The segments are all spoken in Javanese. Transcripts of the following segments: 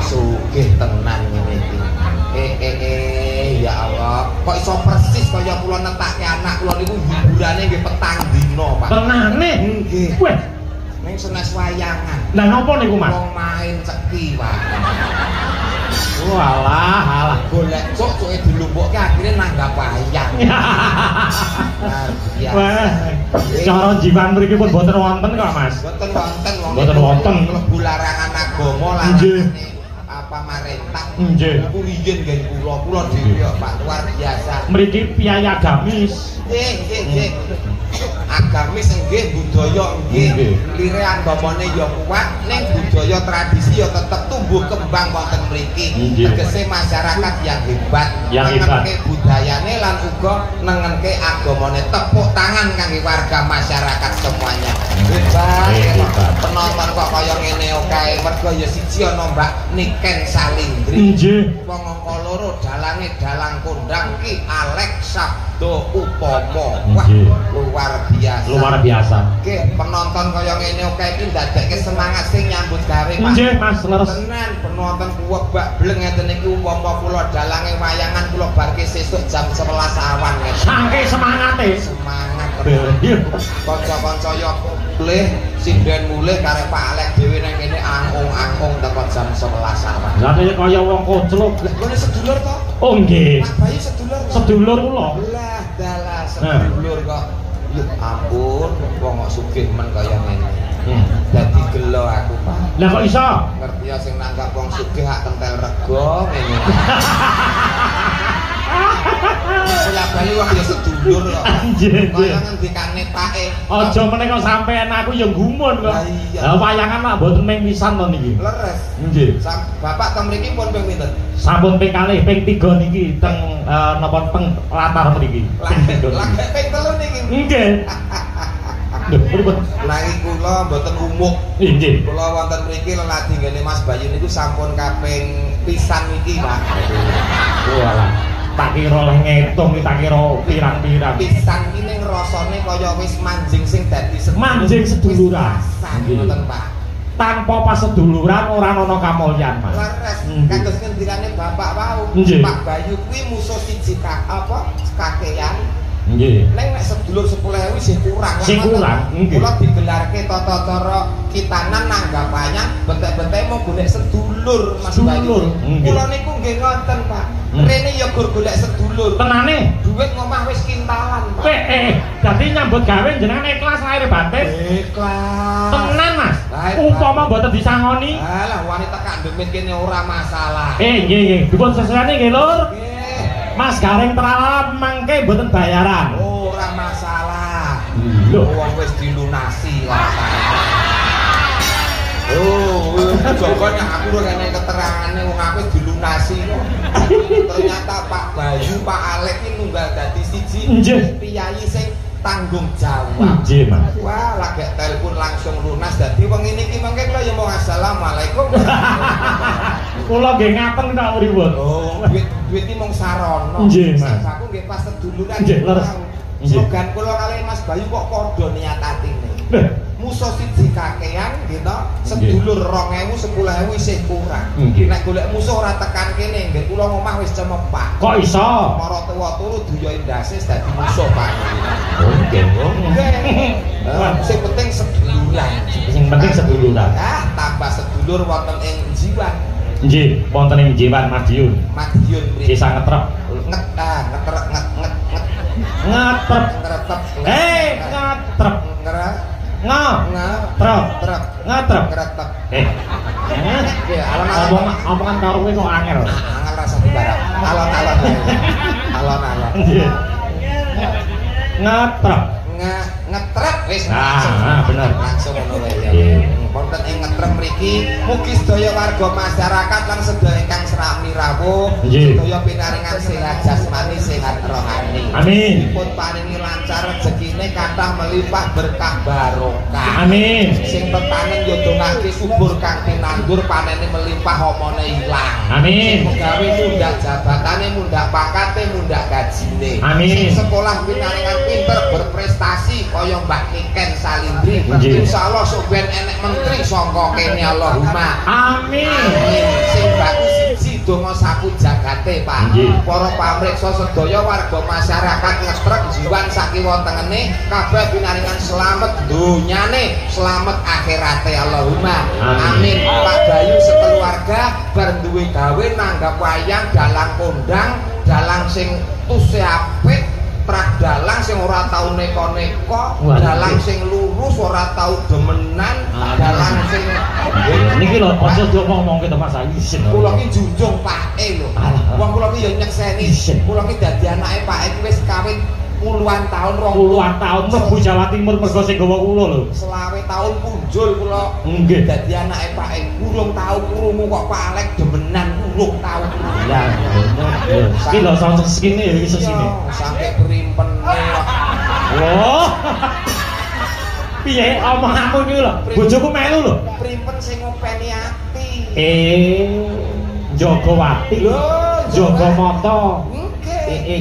sugih tenan ngene iki. Ya Allah, kok iso persis kaya kula nentake anak kula niku hiburane nggih petang dina, Pak. Tenane? Nggih. Weh, ning senes wayangan. Lah napa niku, Mas? Wong main ceki, Pak. Walah, golek cuk-cuke dilumpukke akhire nanggap wayang. Wah, cara jiwan mriki pun boten wonten kok, Mas. Boten wonten wong. Boten wonten. Mlebu larangan agama lan pamarentah. Nggih. Ku riyen nggih kula dhewe Pak luar biasa. Mriki piyai agamis. Nggih. Agamis nggih, budaya nggih. Lire agamane ya kuat, ning budaya tradisi ya tetep tumbuh kembang wonten mriki. Tegese masyarakat yang hebat, nengenke budayane lan uga nengenke agamane. Tepuk tangan kangge warga masyarakat semuanya. Hebat. Penonton kok kaya ngene kae, mergo ya siji ana Mbak Niken Salindri. Nggih. Wong angka loro dalange dalang kondang Ki Alex Sabdo Upomo. Wah, luar biasa. Luar biasa. Nggih, penonton kaya ngene kae iki ndadekke semangat sing nyambut gawe, Pak. Nggih, Mas, leres. Tenan penonton kuwebak bleng ngeten iki umpama kula dalange wayangan kula barke sesuk jam 11 awan ngeten. Saking semangate. Semangat. Iya. Kanca-kanca yo mulih sinden mulih karek Pak Alek dhewe nang kene angung-anggung teko jam 11 awan. Lah kaya wong kocluk. Lah kene sedulur to? Oh nggih. Mas Bayu sedulur. Sedulur kula. Lah dalah sedulur kok. Ya ampun, wong kok sugih men kaya ngene. Dadi gelo aku, Pak. Lah kok iso? Ngerti ya sing nanggap wong sugih hak kentel rego ngene. Selah bali wong ya sedulur kok. Nggih. Kaya ngendikane pake. Aja meneh kok sampean aku ya gumun kok. Lah wayangan mak mboten ming pisan to niki. Leres. Nggih. Bapak teng mriki pun ping pinten? Sampun ping kalih, ping 3 niki teng napa teng latar mriki. Ping 3. Lagi ping 3 niki. Nggih. Lho, pripun? Nanging kula mboten umuk. Nggih. Kula wonten mriki leladi ngene Mas Bayu niku sampun kaping pisan niki, Pak. Walah. Tak kira leh ngitung tak kira pirang-pirang. Pisan iki ning rasane kaya wis manjing sing dadi sedulur. Manjing seduluran. Ngoten, Pak. Tanpa paseduluran ora ana kamulyan, Mas. Leres. Kados ngendikane Bapak wau, Pak Bayu kuwi musuh siji kakean. Nggih. Ning nek sedulur 10.000 sih kurang. Sing kurang, nggih. Kula digelarke tata cara kitanan nanggap wayang, bentek-bentek mau golek sedulur, Mas Bayu. Kula niku nggih ngoten, Pak. Rene ya gur golek sedulur. Tenane, duit ngomah wis kintalan, Pak. Dadi nyambut gawe jenengan ikhlas lahir batin. Ikhlas. Tenan, Mas. Umpama mboten disangoni. Alah wanita kak demit kene ora masalah. Nggih. Dipun sesane nggih, Lur. Mas Garing Trala mangke mboten bayaran. Ora masalah. Lho, wong wis dilunasi lah. Jokone aku lho kene keterangane wong aku wis dilunasi kok. Ternyata Pak Bayu, Pak Alek iki nunggal dadi siji piyai sing tanggung jawab. Nggih, Mas. Wah, lagi telepon langsung lunas dadi wong ini iki mangke kula ya mau assalamualaikum. Kula nggih ngaten tak pripun. Oh, duit iki mung sarana. Nggih, Mas. Aku nggih pas seduluran. Nggih, leres. Slogan kula kali Mas Bayu kok padha niat atine. Musuh siji kakean gitu, sedulur 2.000 10.000 isih kurang. Nek golek musuh ora tekan kene, nggih kula ngomah wis cemepak. Kok iso? Para tuwa turu duya indase dadi musuh, Pak. Nggih. Sing penting seduluran. Sing penting seduluran. Tambah sedulur wonten ing jiwan. Nggih, wonten ing jiwan Madiun. Madiun mriki. Sisa ngetrep. Ngetrep. Ngetrep. Ngetrep. Ngetrep. Ngetrep. Omongan karo kowe kok angel. Angel rasa dibarang. Alon-alon. Alon-alon. Ngetrep. Ngetrep wis. Bener. Langsung ngono wae. Wonten ing ngetrep mriki mugi sedaya warga masyarakat lan sedaya ingkang srami rawuh sedaya pinaringan sehat jasmani sehat rohani. Amin. Dipun paringi lancar rezekine kathah melimpah berkah barokah. Amin. Sing tetanen ya dongake subur kang tinanggur panene melimpah omone ilang. Amin. Sing gawe mundak jabatane mundak pangkate mundak gajine. Amin. Sing sekolah pinaringan pinter berprestasi kaya Mbak Niken Salindri. Insyaallah sok ben enek menteri sangka kene Allahumma. Amin. Sing donga sapu jagate Pak. Para pamriksa sedaya warga masyarakat ngetrek jiwan sakiwa tengene kabeh pinaringan slamet donyane, slamet akhirate Allahumma amin. Pak Bayu sekeluarga bar duwe gawe nanggap wayang dalang kondang, dalang sing tuse apik, trak dalang sing ora tau neko-neko, dalang sing lurus ora tau demenan, dalang sing niki lho aja ngomongke to Mas isin. Kula ki junjung pake lho. Wong kula ki ya nyekseni. Kula ki dadi anake Pak iki wis kawin puluhan tahun, puluhan tahun mlebu Jawa Timur mergo sing gawa kula lho. 20 tahun punjul kula. Nggih. Dadi anake Pak urung tau krungu kok Pak Alek demenan urung tau. Ya. Iki lho sound skine ya iso sini. Sampai primpene. Wah. Piye omonganmu iki lho? Bojoku melu lho. Primpen sing ngopeni ati. Jaga wati lho. Jaga mata.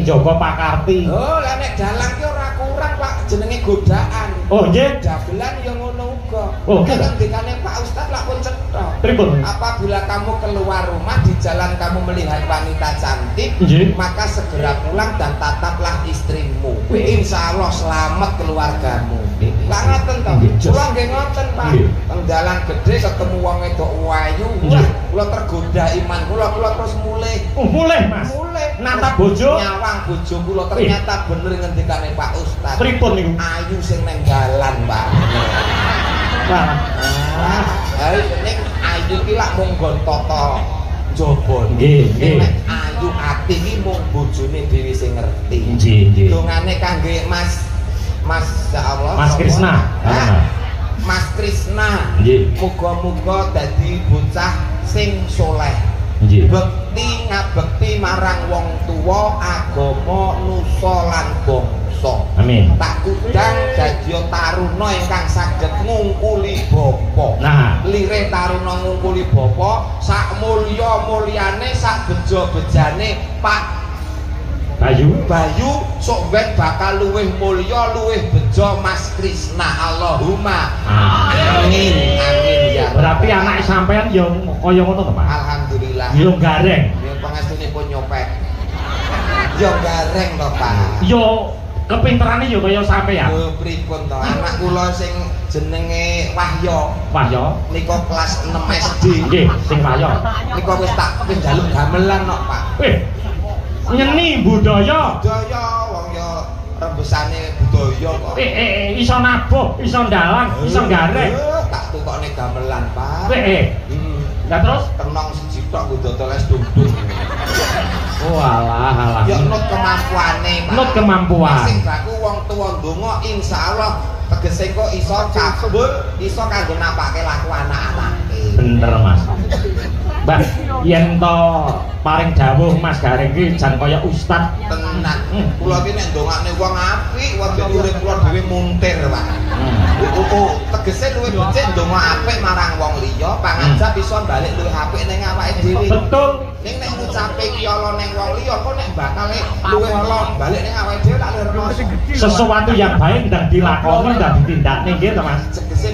Jaga pakarti. Oh, lah nek dalang ki ora kurang Pak, jenenge godaan. Oh, nggih. Dagelan ya ngono uga. Oh, ngendikane Pak Ustaz lak pun cetha. Pripun? Apabila kamu keluar rumah di jalan kamu melihat wanita cantik, maka segera pulang dan tataplah istrimu. Insya Allah selamat keluargamu. Lah ngoten to. Kula nggih ngoten Pak. Teng dalan gede ketemu wong wedok ayu, wah kula tergoda iman kula terus mulih. Mulih Mas. Mulih. Nata bojo nyawang bojo kula ternyata bener ngendikane Pak Ustaz. Pripun niku? Ayu sing nang dalan, Pak. Wah. Ayo nek ayu ki lak mung nggon tata njaba. Nggih, nggih. Ayu ati ki mung bojone dhewe sing ngerti. Nggih, nggih. Dongane kangge Mas insyaallah Mas Krisna. Mas Krisna. Nggih. Muga-muga dadi bocah sing saleh. Nggih. Bekti ngabekti marang wong tuwa, agama, nusa lan bangsa. Amin. Tak kudang dadi taruna ingkang saged ngungkuli bapa. Nah, lirih taruna ngungkuli bapa, sak mulya-mulyane, sak beja-bejane Pak Bayu sok ben bakal luwih mulya, luwih beja Mas Krisna. Allahumma amin. Amin ya. Berarti anak sampean ya kaya ngono to, Pak? Alhamdulillah. Ya gareng. Ya pangestunipun nyopet. Ya gareng to, Pak. Ya kepinterane ya kaya sampean. Lho pripun to? Anak kula sing jenenge Wahya. Wahya Nika kelas 6 SD. Nggih, sing Wahya. Nika wis tak njaluk gamelan kok, Pak. Nyeni budaya. Budaya wong ya rembesane budaya kok. Iso nabuh, iso ndalang, iso gareng. Tak tukokne gamelan, Pak. Lah terus tenong siji tok nggo dodol es dungdung. Oh alah. Ya nut kemampuane, Pak. Nut kemampuan. Sing baku wong tuwa ndonga insyaallah tegese kok iso kabul, iso kanggo napake laku anak-anake. Bener, Mas. Mbah, yen to paring dawuh Mas Gareng ki jan kaya ustaz tenan. Kula ki nek ndongakne wong apik, wong urip kula dhewe muntir, Pak. Tegese luwih becik ndonga apik marang wong liya, pangajab iso balik luwih apik ning awake dhewe. Betul. Ning nek ngucape ki ala ning wong liya, kok nek bakal luwih ala balik ning awake dhewe lak lurus. Sesuatu yang baik dan dilakoni dan ditindakne nggih to, Mas. Tegese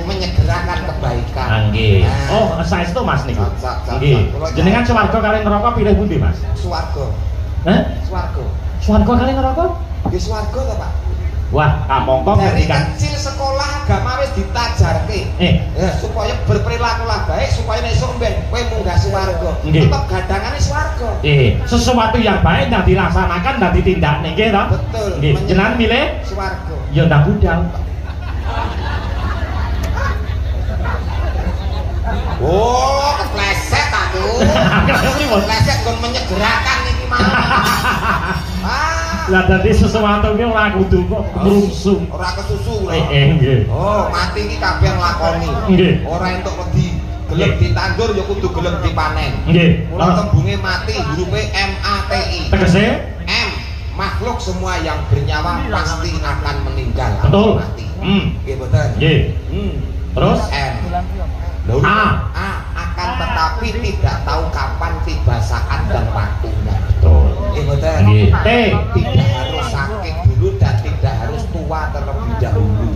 menyegerakan kebaikan. Nggih. Oh, saestu Mas niku. Nggih. Jenengan swarga kali neraka pilih pundi, Mas? Swarga. Hah? Swarga. Swarga kali neraka? Nggih swarga to, Pak. Wah, kamangka dari ketika kecil sekolah agama wis ditajarke. Supaya berperilakulah baik supaya nek esuk mben kowe munggah swarga. Tetep gadangane swarga. Sesuatu yang baik yang dilaksanakan dan ditindakne nggih to? Betul. Nggih. Jenengan milih swarga. Ya ndak budal. Oh, kepleset aku. Kepleset kon menyegerakan iki mah. Lah dadi sesuatu ki ora kudu kok merungsung. Ora kesusu lho. Nggih. Oh, mati iki kabeh nglakoni. Nggih. Ora entuk wedi. Gelem ditandur ya kudu gelem dipanen. Nggih. Mula tembunge mati hurufe MATI. Tegese M. Makhluk semua yang bernyawa pasti akan meninggal. Betul. Mati. Nggih, betul. Nggih. Terus M. A akan tetapi tidak tahu kapan tiba saat dan waktunya. Betul. Betul. T tidak harus sakit dulu dan tidak harus tua terlebih dahulu.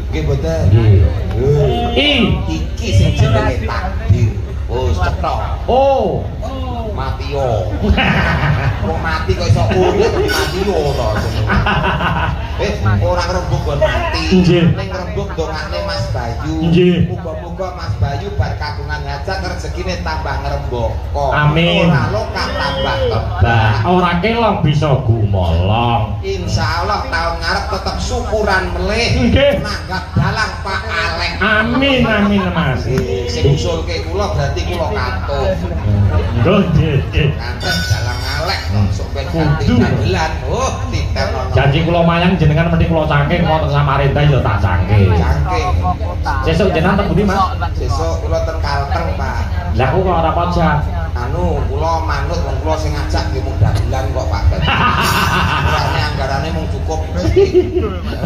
Betul. I iki sing jenenge takdir. Oh, cetok. Oh. Matio. Wong mati kok iso urip Matio to. Ora ngrembug nggon mati. Ning ngrembug dongakne Mas Bayu. Muga-muga Mas Bayu bar kagungan hajat rezekine tambah ngrembaka. Amin. Ora lokal tambah tebak. Ora kelong bisa gumolong. Insyaallah tahun ngarep tetep syukuran melih. Nanggap dalang Pak Alek. Amin amin Mas. Sing usulke kula berarti kula katut. Nggih. Kantet dalang Alek sok ben ganti dagelan. Oh, titerno. Janji kula mayang jenengan mesti kula cangking wonten Samarinda ya tak cangking. Cangking. Sesuk jenengan teng pundi Mas? Sesuk kula teng Kalteng, Pak. Lah kok ora pojok. Anu kula manut wong kula sing ngajak nggih mung dagelan kok Pak. Orane anggarane mung cukup.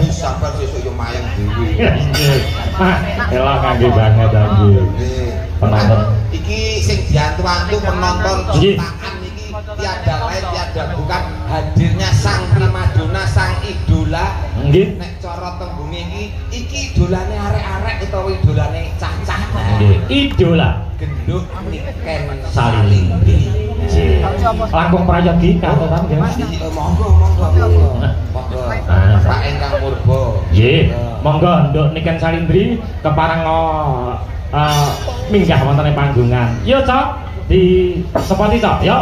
Wis sabar sesuk yo mayang dhewe. Nggih. Pak, elok kangge banget nggih. Penonton iki sing diantu-antu penonton jutaan iki tiada lain tiada bukan hadirnya sang primadona sang idola. Nggih. Nek cara tembunge iki idolane arek-arek utawa idolane cacah. Nggih, idola Genduk Niken Salindri. Nggih. Langkung prayogi katotan nggih Mas. Monggo. Pak Engkang Purba. Nggih. Monggo nduk Niken Salindri kepareng minggah wonten ing panggungan. Yo, Cok. Di sepoti, Cok. Yo.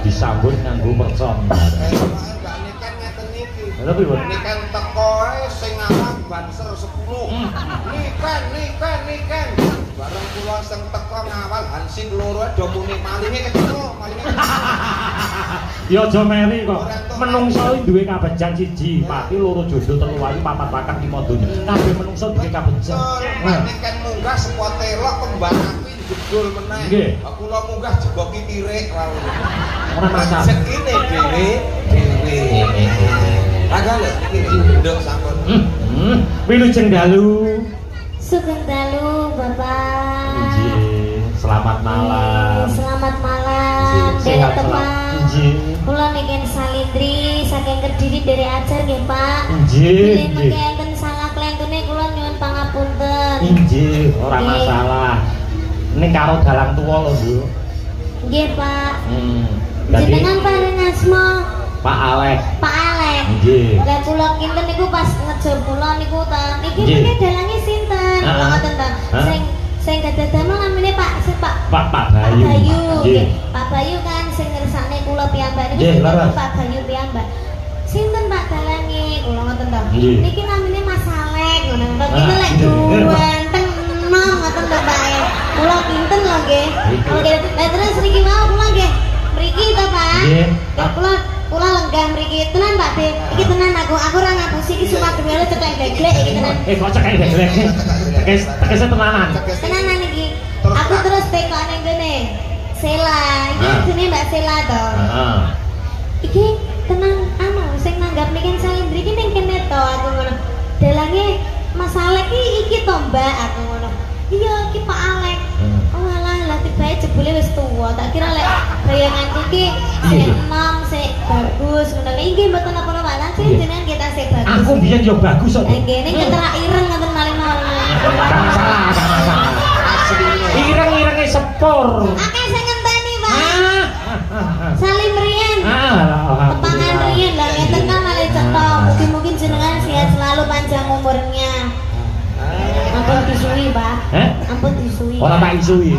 Disambut nganggo mercon. Tapi Niken teko sing alam banser 10. Niken. Bareng kula sing teko ngawal hansip loro do muni malinge ketemu, malinge. Ya aja meri kok. Menungso duwe kabejan siji, pati loro jodoh telu wayu papat pakat lima donya. Kabeh menungso duwe kabejan. Niken munggah sepote lok kembang api jedul meneh. Nggih. Kula munggah jeboki tirik wae. Ora masalah. Sekine dhewe. Agak iki nduk sampun. Wilujeng dalu. Sugeng dalu, Bapak. Nggih, selamat malam. Selamat malam. Derek Tepak. Nggih. Kula Niken Salindri saking Kediri dari ajar nggih, Pak. Nggih. Nggih, enten salah klentune kula nyuwun pangapunten. Nggih, ora masalah. Ning karo dalang tuwa lho, Bu. Nggih, Pak. Dadi Jenengan paring asma Pak Alek. Pak Alek. Nggih. Lah kula kinten niku pas ngejob kula niku ta. Niki Nggih. niki dalange sinten? Kula ngoten ta. Sing gadah damel namine Pak Pak Bayu. Nggih. Pak Bayu kan sing ngersakne kula piyambak niku Nggih, Pak Bayu piyambak. Sinten Pak dalange? Kula ngoten ta. Nggih. Niki namine Mas Alek ngono. Kinten lek ganteng enom ngoten lho Pak. Kula kinten lho nggih. Nggih. Lah terus niki mau kula nggih. Mriki to Pak. Nggih. Kula lenggah mriki tenan Pak De. Iki tenan aku ora ngapusi iki sumpah demi Allah cetek deglek iki tenan. Kok cetek deglek. Tekese tenanan. Tenanan iki. Aku terus teko ning kene. Sela, iki jenenge Mbak Sela to. Heeh. Iki tenan anu sing nanggap Niken Salindri iki ning kene to aku ngono. Dalange Mas Alek iki to Mbak aku ngono. Iya iki Pak Alek. Oh alah lah tibae jebule wis tuwa. Tak kira lek bayanganku iki sik enom, sik bagus ngono. Iki mboten apa-apa lan sing jenengan kita sik bagus. Aku biyen yo bagus kok. Nggih ning keterak ireng ngoten malih-malih. Masalah. Ireng-irenge sepur. Akeh sing ngenteni Pak. Salim riyen. Tepangan riyen lah ngeten kan malih cetok. Mungkin jenengan Ora tak isui.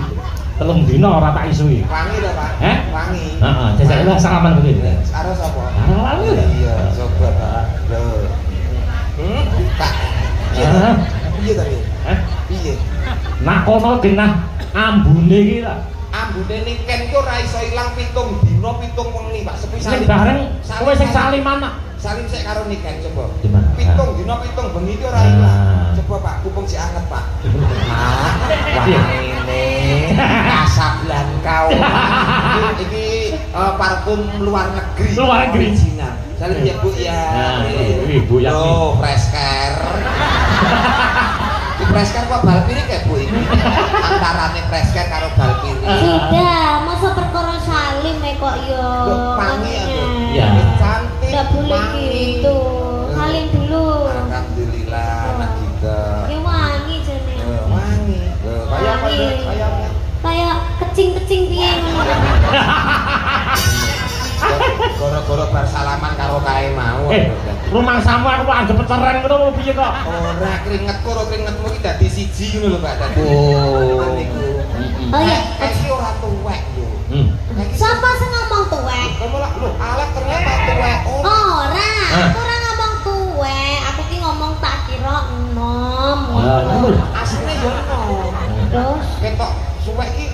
3 dina ora tak isui. Wangi lho, Pak. Wangi. Heeh, jajake lah salaman kuwi. Karo sapa? Karo wangi lho. Iya, coba Pak. Lho. Kak. Piye ta iki? Piye? Nak kono genah ambune iki ta. Ambune niken ku ora iso ilang 7 dina 7 wengi, Pak. Sepisan bareng kowe sing saliman nak. Salim sik karo niken coba. 7 Gimana? dina 7 bengi iki ora ilang. Coba Pak, kupung sik anget, Pak. Wah, ini Casablanca. Iki parfum luar negeri. Luar negeri. Original. Salim ya, Bu ya. Ibu ya. Oh, fresker. Di fresker kok bal piring kayak Bu ini. Antarane fresker karo bal piring. Sudah, masa perkara salim kok yo. Wangi aku. Ya. Cantik. Enggak boleh gitu. Salim dulu. Alhamdulillah anak kita. Ya wangi jane. Wangi. Kayak kecing-kecing piye ngono. Goro-goro bersalaman karo kae mau. Rumangsamu aku kok anggap peceren ngono piye kok? Ora keringetku karo keringetmu iki dadi siji ngono lho, Pak. Dadi. Oh iya, iki ora tuwek yo. Siapa sing ngomong tuwek? Kamu lah, lho, Alek ternyata tuwek. Ora, aku ora ngomong tuwek, aku ki ngomong tak kira enom. Asline yo enom. Terus Ketok suwek iki.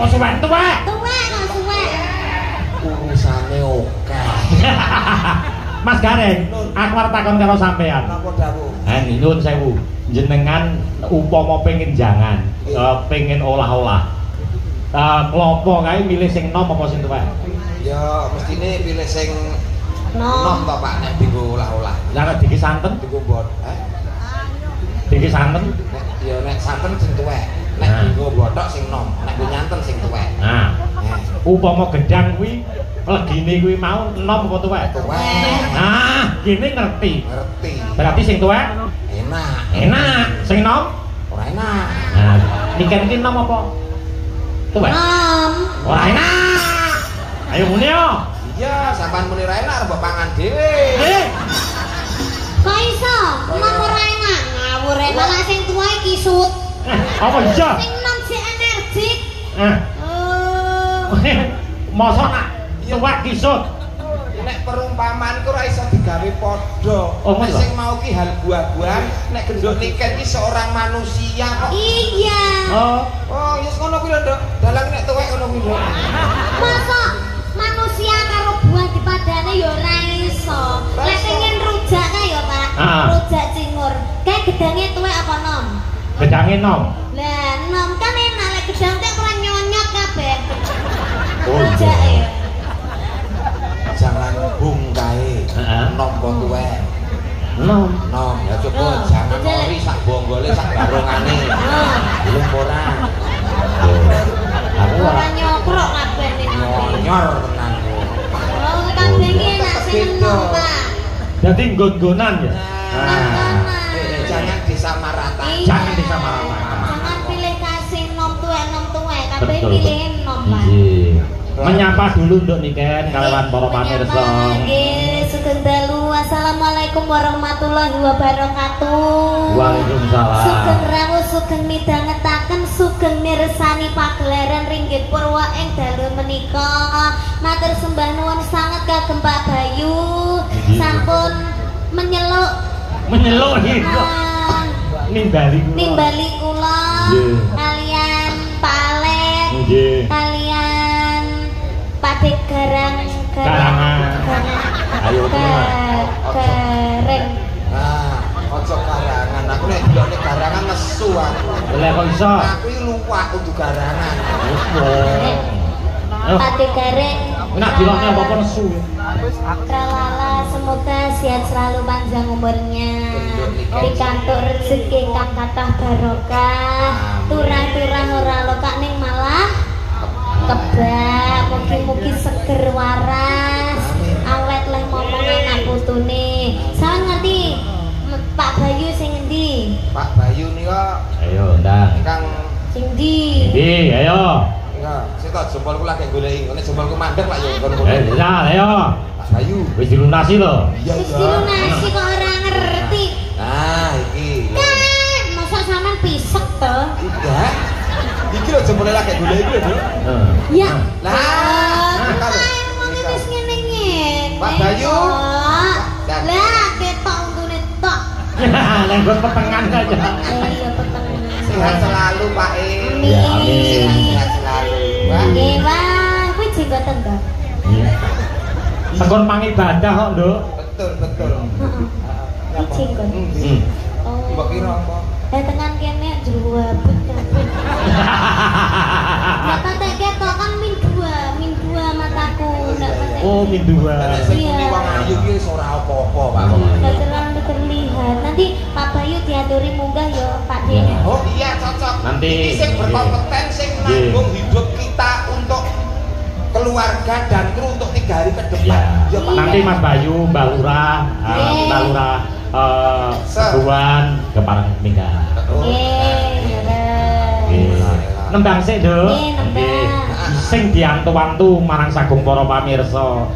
Oh suwek tuwek. tuwek kok suwek. Urusane oke. Mas Gareng, aku arep takon karo sampean. Napa dawuh? Nyuwun sewu. Jenengan upama pengen jangan, pengen olah-olah. Klopo kae milih sing nom apa sing tuwek? Ya mestine pilih sing Nom. nom to Pak nek dienggo olah-olah. Lah nek diki santen, Dienggo mbot. diki santen. Ya nek santen sing tuwek. Nek dienggo bothok sing nom, nek nggo nyanten sing tuwek. Nah, upama gedang kuwi legine kuwi mau nom apa tuwek? Tuwek. Nah, kene ngerti. Ngerti. Berarti sing tuwek Enak. enak, sing nom Ora enak. nah, niken iki nom apa? Tuwek. Nom. Ora enak. Ayo muni yo. Iya, sampean muni ra enak mbok pangan dhewe. Kok iso? Nom ora enak. Ngawur malah sing tuwa iki kisut. Apa iya? Sing nom sik energik. Mosok nak tuwek kisut. Nek perumpamaan ku ora iso digawe padha. Nek sing mau ki hal buah-buahan, nek genduk niken ki seorang manusia kok. Iya. Oh, ya ngono kuwi lho, Nduk. Dalang nek tuwek ngono kuwi, Nduk. Masa manusia karo buah dipadane ya ora iso. Lek pengen rujak kae ya, Pak. Rujak cingur. Kae gedange tuwek apa nom? Gedange nom. Lah, nom kan enak lek gedang tek ora nyonyot kabeh. Rujak ya. Jangan bung kae. Nom apa tuwek? Nom. Nom. Ya coba jangan ori sak bonggole sak garongane. Belum ora. Aku Ora nyokrok kabeh ning Nyor tenan. Oh, kabeh iki enak sing nom, Pak. Dadi nggon-nggonan ya. Jangan disamaratakan. Iya. Jangan disamaratakan. Jangan pilih kasih nom tuwek, kabeh pilih nom, Pak. Menyapa dulu Nduk Niken kalian para pamirsa. Nggih, sugeng dalu. Assalamualaikum warahmatullahi wabarakatuh. Waalaikumsalam. Sugeng rawuh, sugeng midhangetaken, sugeng mirsani pagelaran Ringgit Purwa ing dalu menika. Matur sembah nuwun sanget kagem Pak Bayu. Sampun menyeluk itu. Nimbali kula. Kalian Pak Alek. Nggih. Kalian Padek Garangan. Ayo Gareng. Ojo garangan. Aku nek delok garangan nesu aku. Lah kok iso? Aku iki luwak kudu garangan. Padek Gareng. Nek dilokne apa nesu. Tralala, semoga sehat selalu panjang umurnya. Pikantuk rezeki kang kathah barokah. Turah-turah ora lokak ning malah kebak. Mugi-mugi seger waras. Awet leh momong anak putune. Saya ngerti Pak Bayu sing endi? Pak Bayu nika. Ayo ndang. Kang Sing ndi? Iki ayo. ya, sik jempolku lagi goleki. Nek jempolku mandek Pak yo ngono. Ayo. Pak Bayu. Wis dilunasi lho. Iya Wis dilunasi kok ora ngerti. Nah, iki. Kan, masa sampean pisek to? Tidak. Iki lho jempole lagi golek iki lho. Ya. Lah, kalau wis ngene-ngene. Pak Bayu. Lah ketok untune tok. Lenggot petengan aja. Iya petengan. Sehat selalu, Pak E. Ya, amin. Sehat selalu. Pak. Nggih, Pak. Kuwi jenggoten to. Iya. Tekon pangibadah kok, Nduk. Betul. Heeh. Iki jenggot. Oh. Mbok kira apa? Tekan kene jruwabut kabeh. Nek patek ketok kan min dua mataku. Nek patek. Oh, min dua. Sing muni wong ayu ki wis ora apa-apa, Pak. Nggak terlalu terlihat. Nanti Pak Bayu diaturi munggah ya, Pak Dene. Oh iya cocok. Nanti ini sing berkompeten sing nanggung hidup kita untuk keluarga dan kru untuk 3 hari ke depan. Ya, Pak. nanti Mas Bayu, Mbak Lurah, Mbak Lurah Sebuan ke parang minggat. Nembang sik, Nduk. Nggih, nembang. Sing diantu-antu marang sagung para pamirsa.